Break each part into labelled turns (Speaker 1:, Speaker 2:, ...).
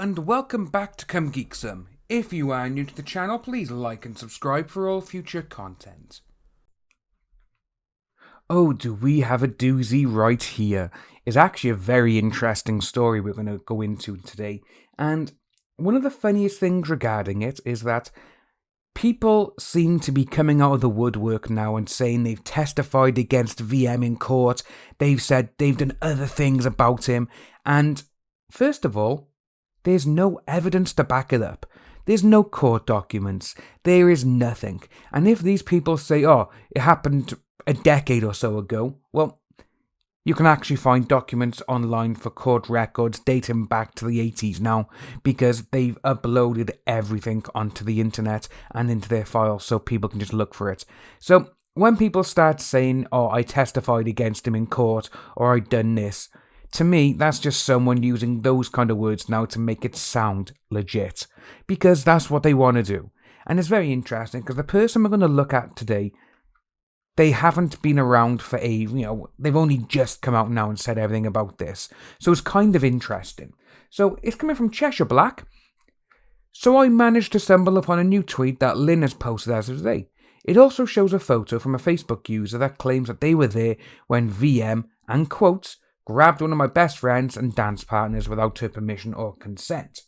Speaker 1: and welcome back to Come Geek Some. If you are new to the channel, please like and subscribe for all future content. Oh, do we have a doozy right here? It's actually a very interesting story we're going to go into today, and one of the funniest things regarding it is that people seem to be coming out of the woodwork now and saying they've testified against VM in court. They've said they've done other things about him, and first of all, there's no evidence to back it up. There's no court documents. There is nothing. And if these people say, oh, it happened a decade or so ago, well, you can actually find documents online for court records dating back to the 80s now, because they've uploaded everything onto the internet and into their files so people can just look for it. So when people start saying, oh, I testified against him in court, or I done this, to me, that's just someone using those kind of words now to make it sound legit, because that's what they want to do. And it's very interesting, because the person we're going to look at today, they haven't been around for they've only just come out now and said everything about this. So it's kind of interesting. So it's coming from Cheshire Black. So I managed to stumble upon a new tweet that Lynn has posted as of today. It also shows a photo from a Facebook user that claims that they were there when VM, and quotes, grabbed one of my best friends and dance partners without her permission or consent.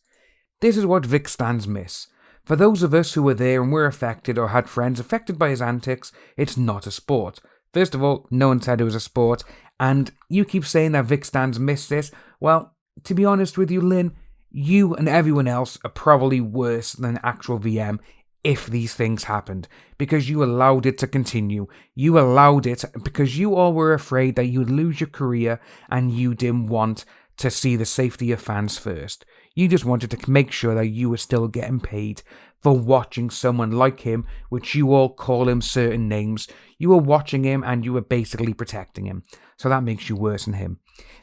Speaker 1: This is what Vic stands miss. For those of us who were there and were affected or had friends affected by his antics, it's not a sport. First of all, no one said it was a sport, and you keep saying that Vic stands miss this. Well, to be honest with you, Lynn, you and everyone else are probably worse than actual VM if these things happened, because you allowed it to continue. You allowed it because you all were afraid that you'd lose your career, and you didn't want to see the safety of fans first. You just wanted to make sure that you were still getting paid for watching someone like him, which you all call him certain names. You were watching him and you were basically protecting him. So that makes you worse than him.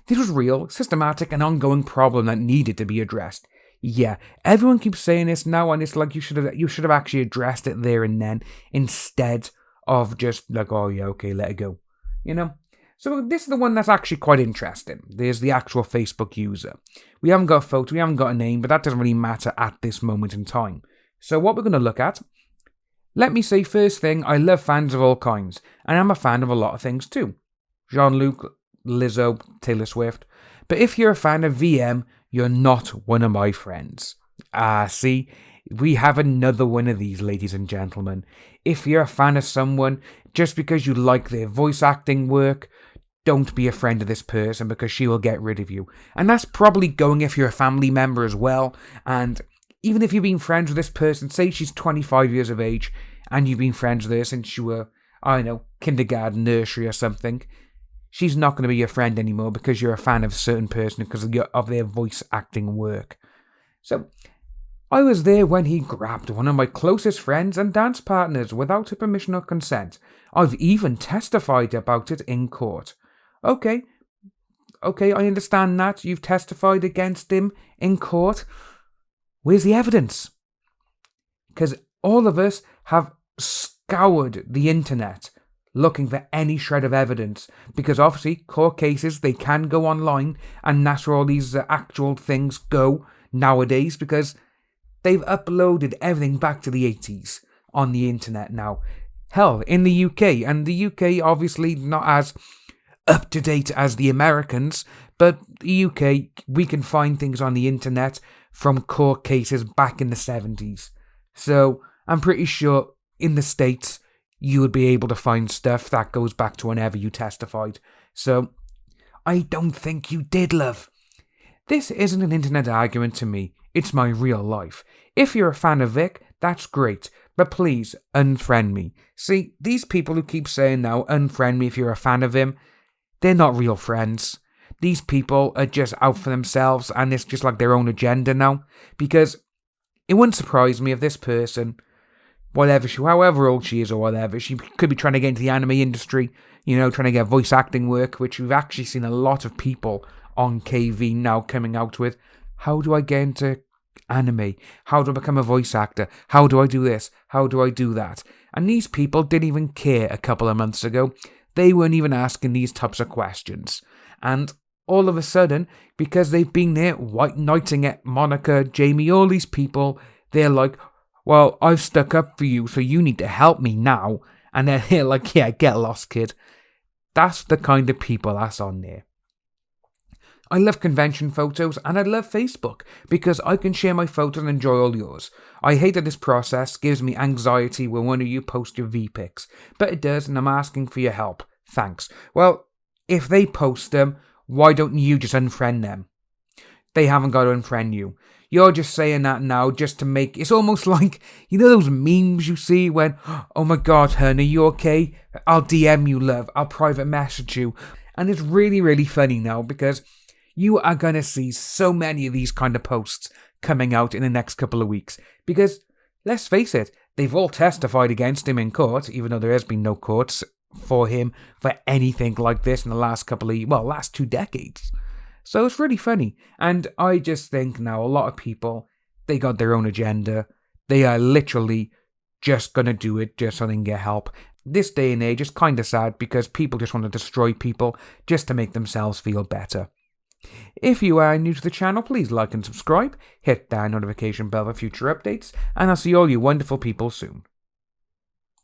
Speaker 1: This was real, systematic, and ongoing problem that needed to be addressed. Yeah, everyone keeps saying this now, and it's like you should have actually addressed it there and then, instead of just like, oh yeah, okay, let it go. You know? So this is the one that's actually quite interesting. There's the actual Facebook user. We haven't got a photo, we haven't got a name, but that doesn't really matter at this moment in time. So what we're going to look at, let me say first thing, I love fans of all kinds, and I'm a fan of a lot of things too. Jean-Luc, Lizzo, Taylor Swift. But if you're a fan of VM, you're not one of my friends. See, we have another one of these, ladies and gentlemen. If you're a fan of someone, just because you like their voice acting work, don't be a friend of this person, because she will get rid of you. And that's probably going if you're a family member as well. And even if you've been friends with this person, say she's 25 years of age, and you've been friends with her since you were, I don't know, kindergarten, nursery or something, she's not going to be your friend anymore because you're a fan of a certain person because of their voice acting work. So, I was there when he grabbed one of my closest friends and dance partners without her permission or consent. I've even testified about it in court. Okay, I understand that. You've testified against him in court. Where's the evidence? Because all of us have scoured the internet looking for any shred of evidence, because obviously court cases, they can go online, and that's where all these actual things go nowadays, because they've uploaded everything back to the 80s on the internet now. Hell, in the UK, and the UK obviously not as up to date as the Americans, but the UK, we can find things on the internet from court cases back in the 70s. So I'm pretty sure in the States, you would be able to find stuff that goes back to whenever you testified. So, I don't think you did, love. This isn't an internet argument to me. It's my real life. If you're a fan of Vic, that's great. But please, unfriend me. See, these people who keep saying now, unfriend me if you're a fan of him, they're not real friends. These people are just out for themselves, and it's just like their own agenda now. Because it wouldn't surprise me if this person, however old she is or whatever, she could be trying to get into the anime industry, trying to get voice acting work, which we've actually seen a lot of people on KV now coming out with. How do I get into anime? How do I become a voice actor? How do I do this? How do I do that? And these people didn't even care a couple of months ago. They weren't even asking these types of questions. And all of a sudden, because they've been there white knighting at Monica, Jamie, all these people, they're like, well, I've stuck up for you, so you need to help me now. And then they're like, yeah, get lost, kid. That's the kind of people that's on there. I love convention photos and I love Facebook because I can share my photos and enjoy all yours. I hate that this process gives me anxiety when one of you post your VPics, but it does and I'm asking for your help. Thanks. Well, if they post them, why don't you just unfriend them? They haven't got to unfriend you. You're just saying that now just to make... It's almost like, you know those memes you see when, oh my god, hun, are you okay? I'll DM you, love. I'll private message you. And it's really, really funny now because you are going to see so many of these kind of posts coming out in the next couple of weeks. Because, let's face it, they've all testified against him in court, even though there has been no courts for him for anything like this in the last last 2 decades. So it's really funny. And I just think now a lot of people, they got their own agenda. They are literally just going to do it just so they can get help. This day and age is kind of sad because people just want to destroy people just to make themselves feel better. If you are new to the channel, please like and subscribe, hit that notification bell for future updates, and I'll see all you wonderful people soon.